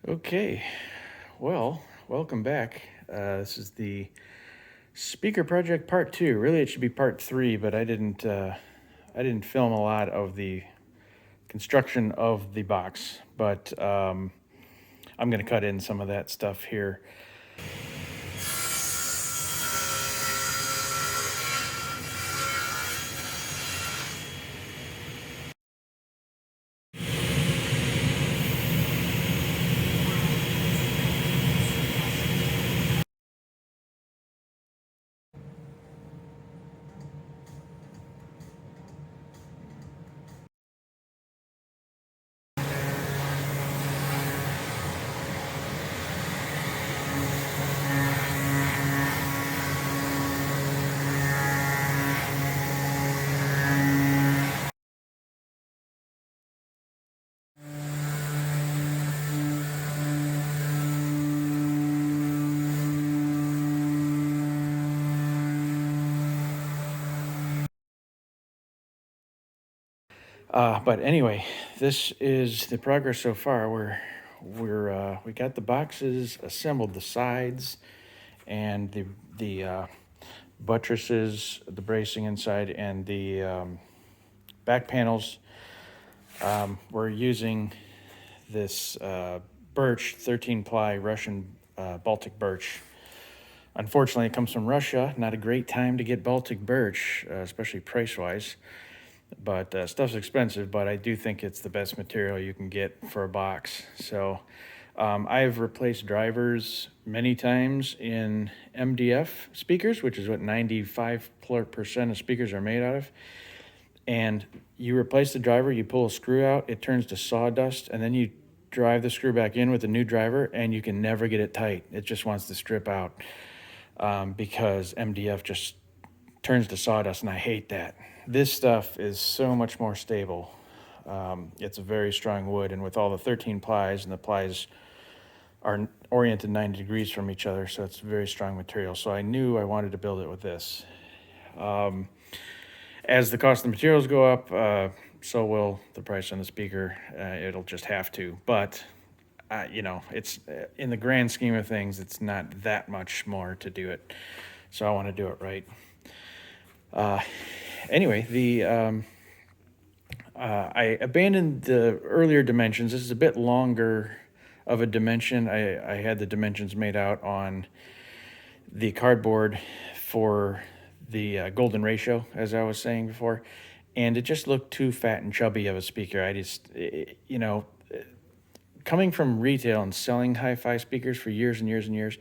Okay, well, welcome back. This is the speaker project part two. Really, it should be part three, but I didn't film a lot of the construction of the box. But I'm going to cut in some of that stuff here. But anyway, this is the progress so far. We got the boxes assembled, the sides, and the buttresses, the bracing inside, and the back panels. We're using this birch, 13-ply Russian Baltic birch. Unfortunately, it comes from Russia. Not a great time to get Baltic birch, especially price-wise. But stuff's expensive, but I do think it's the best material you can get for a box. So I've replaced drivers many times in MDF speakers, which is what 95% of speakers are made out of. And you replace the driver, you pull a screw out, it turns to sawdust, and then you drive the screw back in with a new driver, and you can never get it tight. It just wants to strip out because MDF just turns to sawdust, and I hate that. This stuff is so much more stable. It's a very strong wood, and with all the 13 plies, and the plies are oriented 90 degrees from each other, so it's very strong material. So I knew I wanted to build it with this. As the cost of the materials go up, so will the price on the speaker. It'll just have to. But, it's in the grand scheme of things, it's not that much more to do it. So I want to do it right. Anyway, I abandoned the earlier dimensions. This is a bit longer of a dimension. I had the dimensions made out on the cardboard for the golden ratio, as I was saying before, and it just looked too fat and chubby of a speaker. Coming from retail and selling hi-fi speakers for years and years and years,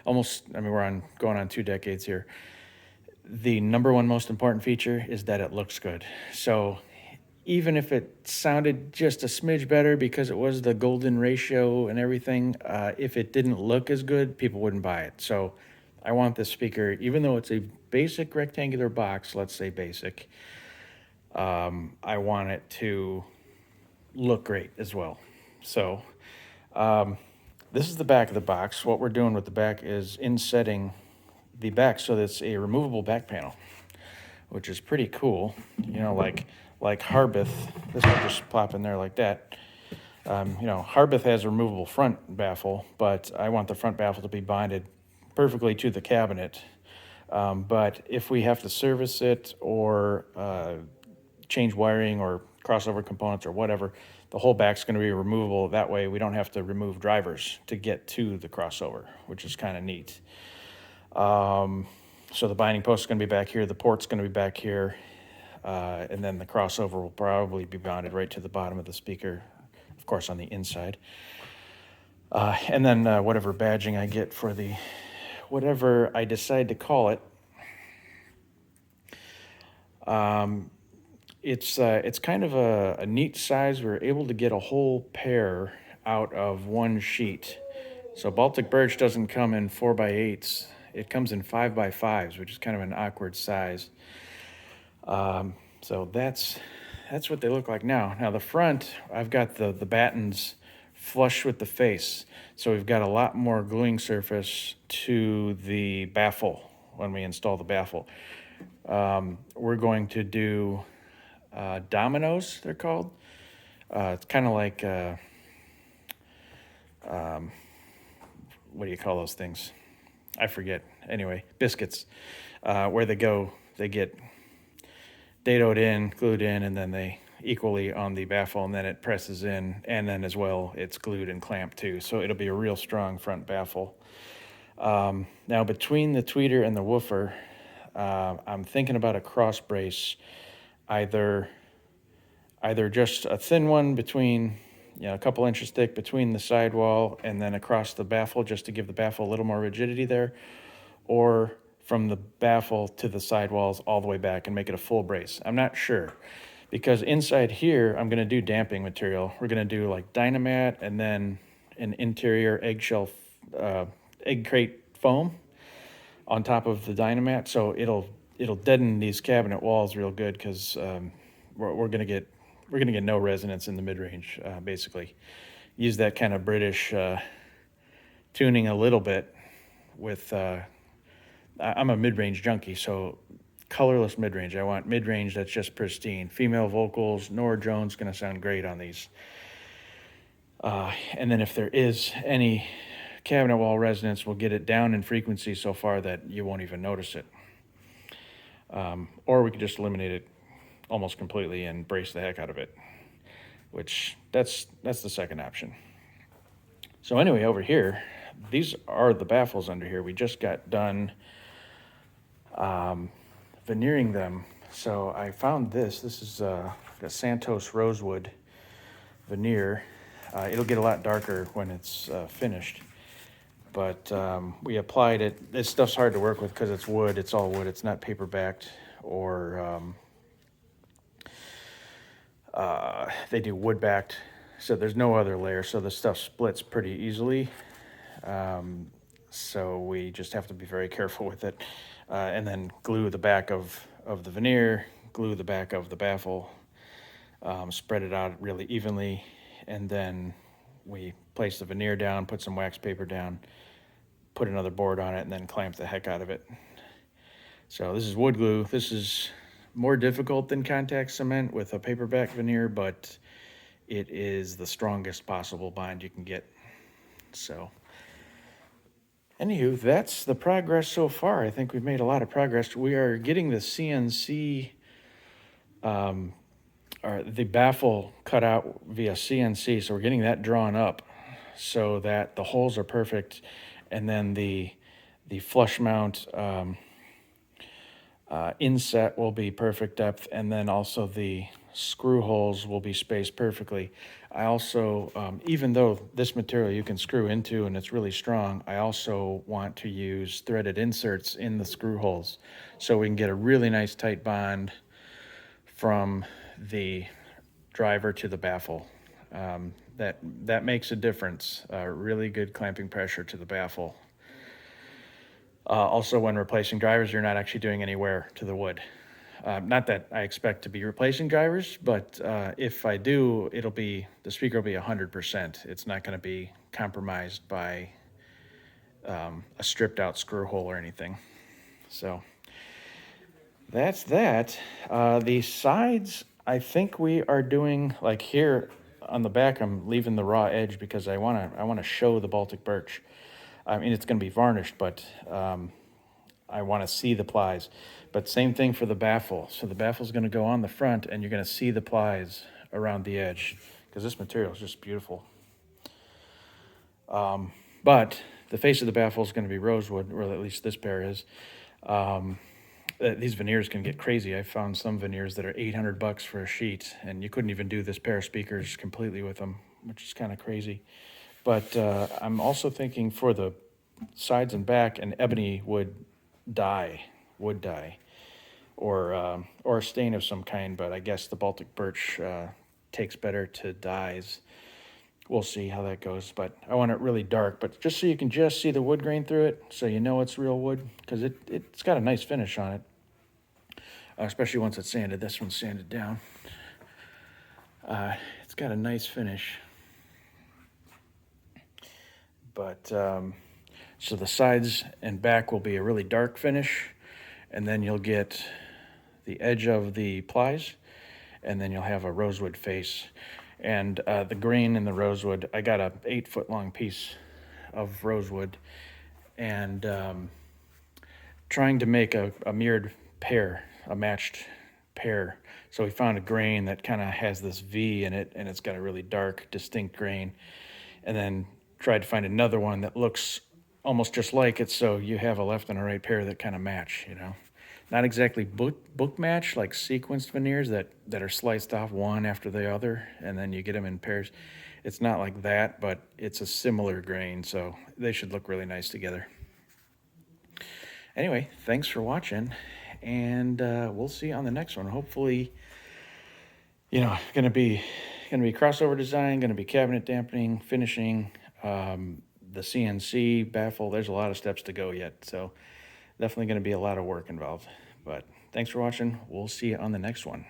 we're going on 2 decades here. The number one most important feature is that it looks good. So even if it sounded just a smidge better because it was the golden ratio and everything, if it didn't look as good, people wouldn't buy it. So I want this speaker, even though it's a basic rectangular box, let's say basic, I want it to look great as well. So this is the back of the box. What we're doing with the back is insetting the back so that it's a removable back panel, which is pretty cool. Like Harbeth, this will just plop in there like that. Harbeth has a removable front baffle, but I want the front baffle to be bonded perfectly to the cabinet. But if we have to service it or change wiring or crossover components or whatever, the whole back's going to be removable. That way we don't have to remove drivers to get to the crossover, which is kind of neat. So the binding post is going to be back here, the port's going to be back here, and then the crossover will probably be bonded right to the bottom of the speaker, of course on the inside. And then whatever badging I get for whatever I decide to call it. It's kind of a neat size. We're able to get a whole pair out of one sheet. So Baltic birch doesn't come in 4x8s. It comes in 5x5s, which is kind of an awkward size. So that's what they look like now. Now the front, I've got the battens flush with the face. So we've got a lot more gluing surface to the baffle when we install the baffle. We're going to do dominoes, they're called. It's kind of like what do you call those things? I forget. Anyway, biscuits, where they get dadoed in, glued in, and then they equally on the baffle, and then it presses in, and then as well it's glued and clamped too. So it'll be a real strong front baffle. Now between the tweeter and the woofer, I'm thinking about a cross brace, either just a thin one between, a couple inches thick between the sidewall and then across the baffle, just to give the baffle a little more rigidity there, or from the baffle to the sidewalls all the way back and make it a full brace. I'm not sure, because inside here I'm going to do damping material. We're going to do like Dynamat and then an interior eggshell, egg crate foam on top of the Dynamat, so it'll deaden these cabinet walls real good, because we're gonna get no resonance in the mid range. Basically, use that kind of British tuning a little bit with. I'm a mid range junkie, so colorless mid range. I want mid range that's just pristine. Female vocals, Nora Jones, gonna sound great on these. And then if there is any cabinet wall resonance, we'll get it down in frequency so far that you won't even notice it. Or we could just eliminate it almost completely and brace the heck out of it, which that's the second option. So anyway, over here, these are the baffles under here. We just got done veneering them. So I found this is a Santos rosewood veneer. It'll get a lot darker when it's finished. But we applied it. This stuff's hard to work with because it's wood. It's all wood. It's not paper backed, or they do wood backed. So there's no other layer. So the stuff splits pretty easily. So we just have to be very careful with it. And then glue the back of the veneer, glue the back of the baffle, spread it out really evenly, and then we place the veneer down, put some wax paper down, put another board on it, and then clamp the heck out of it. So this is wood glue. This is more difficult than contact cement with a paperback veneer, but it is the strongest possible bind you can get. So anywho, that's the progress so far. I think we've made a lot of progress. We are getting the CNC, or the baffle cut out via CNC, so we're getting that drawn up so that the holes are perfect, and then the flush mount inset will be perfect depth, and then also the screw holes will be spaced perfectly. I also, even though this material you can screw into and it's really strong, I also want to use threaded inserts in the screw holes so we can get a really nice tight bond from the driver to the baffle. That makes a difference. Really good clamping pressure to the baffle. Also, when replacing drivers, you're not actually doing any wear to the wood. Not that I expect to be replacing drivers, but if I do, the speaker will be 100%. It's not going to be compromised by a stripped out screw hole or anything. So that's that. The sides, I think we are doing, like here on the back, I'm leaving the raw edge because I want to show the Baltic birch. I mean, it's going to be varnished, but I want to see the plies. But same thing for the baffle. So the baffle is going to go on the front, and you're going to see the plies around the edge, because this material is just beautiful. But the face of the baffle is going to be rosewood, or at least this pair is. These veneers can get crazy. I found some veneers that are $800 for a sheet, and you couldn't even do this pair of speakers completely with them, which is kind of crazy. But I'm also thinking for the sides and back, an ebony wood dye, or a stain of some kind. But I guess the Baltic birch takes better to dyes. We'll see how that goes. But I want it really dark, but just so you can just see the wood grain through it, so you know it's real wood, because it's got a nice finish on it, especially once it's sanded. This one's sanded down. It's got a nice finish. But so the sides and back will be a really dark finish, and then you'll get the edge of the plies, and then you'll have a rosewood face. And the grain in the rosewood, I got a 8-foot long piece of rosewood, and trying to make a mirrored pair, a matched pair. So we found a grain that kind of has this V in it, and it's got a really dark, distinct grain. And then tried to find another one that looks almost just like it, so you have a left and a right pair that kind of match, you know. Not exactly book match, like sequenced veneers that are sliced off one after the other, and then you get them in pairs. It's not like that, but it's a similar grain, so they should look really nice together. Anyway, thanks for watching, and we'll see you on the next one. Hopefully, you know, gonna be crossover design, gonna be cabinet dampening, finishing, the CNC baffle. There's a lot of steps to go yet, so definitely gonna be a lot of work involved. But thanks for watching. We'll see you on the next one.